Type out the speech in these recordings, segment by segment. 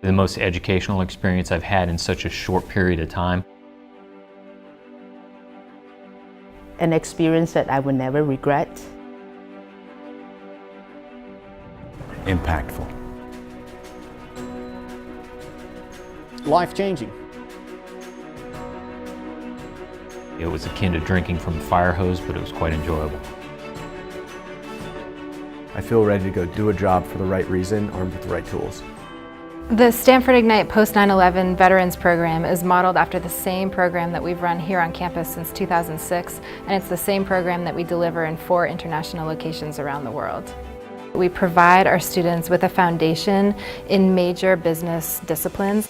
the most educational experience I've had in such a short period of time. An experience that I will never regret. Impactful. Life-changing. It was akin to drinking from a fire hose, but it was quite enjoyable. I feel ready to go do a job for the right reason, armed with the right tools. The Stanford Ignite Post-9/11 Veterans Program is modeled after the same program that we've run here on campus since 2006, and it's the same program that we deliver in 4 international locations around the world. We provide our students with a foundation in major business disciplines.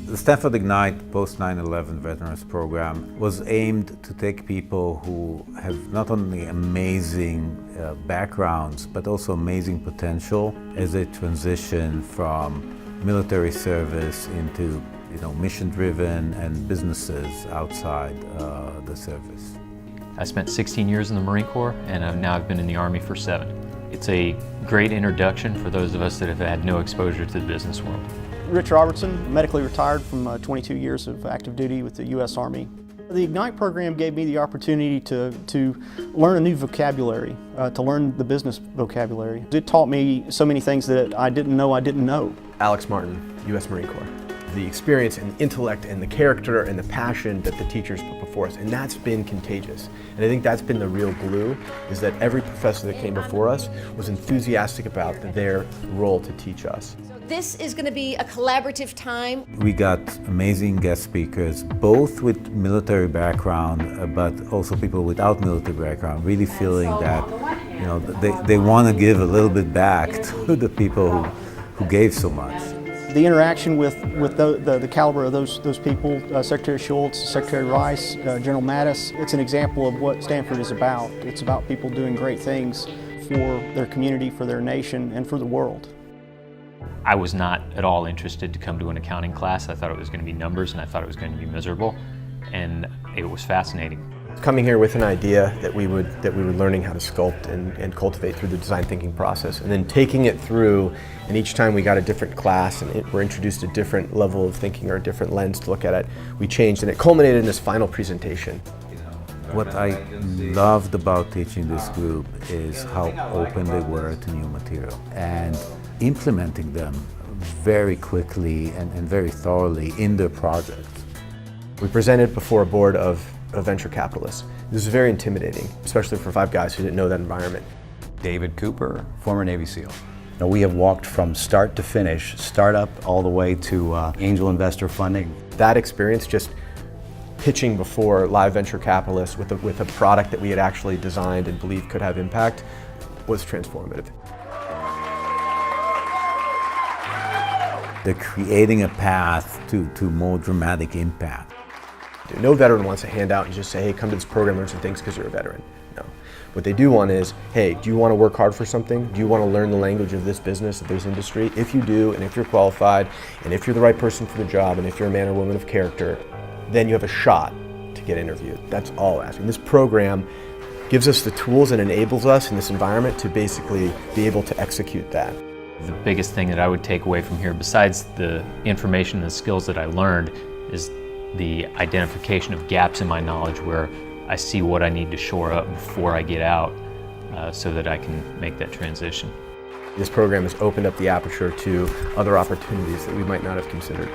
The Stanford Ignite Post-9/11 Veterans Program was aimed to take people who have not only amazing backgrounds, but also amazing potential as they transition from military service into mission-driven and businesses outside the service. I spent 16 years in the Marine Corps, and now I've been in the Army for 7. It's a great introduction for those of us that have had no exposure to the business world. Rich Robertson, medically retired from 22 years of active duty with the U.S. Army. The Ignite program gave me the opportunity to learn a new vocabulary, to learn the business vocabulary. It taught me so many things that I didn't know. Alex Martin, U.S. Marine Corps. The experience and the intellect and the character and the passion that the teachers put before us, and that's been contagious. And I think that's been the real glue, is that every professor that came before us was enthusiastic about their role to teach us. This is going to be a collaborative time. We got amazing guest speakers, both with military background, but also people without military background, really feeling that they want to give a little bit back to the people who gave so much. The interaction with the caliber of those people, Secretary Schultz, Secretary Rice, General Mattis, it's an example of what Stanford is about. It's about people doing great things for their community, for their nation, and for the world. I was not at all interested to come to an accounting class. I thought it was going to be numbers, and I thought it was going to be miserable, and it was fascinating. Coming here with an idea that we were learning how to sculpt and cultivate through the design thinking process, and then taking it through, and each time we got a different class and we're introduced a different level of thinking or a different lens to look at it, we changed, and it culminated in this final presentation. What I loved about teaching this group is how open they were to new material and implementing them very quickly and very thoroughly in their projects. We presented before a board of venture capitalists. This is very intimidating, especially for 5 guys who didn't know that environment. David Cooper, former Navy SEAL. Now, we have walked from start to finish, startup all the way to angel investor funding. That experience, just pitching before live venture capitalists with a product that we had actually designed and believed could have impact, was transformative. They're creating a path to more dramatic impact. No veteran wants a handout and just say, hey, come to this program, learn some things because you're a veteran. No. What they do want is, hey, do you want to work hard for something? Do you want to learn the language of this business, of this industry? If you do, and if you're qualified, and if you're the right person for the job, and if you're a man or woman of character, then you have a shot to get interviewed. That's all asking. This program gives us the tools and enables us in this environment to basically be able to execute that. The biggest thing that I would take away from here, besides the information and the skills that I learned, is the identification of gaps in my knowledge where I see what I need to shore up before I get out so that I can make that transition. This program has opened up the aperture to other opportunities that we might not have considered.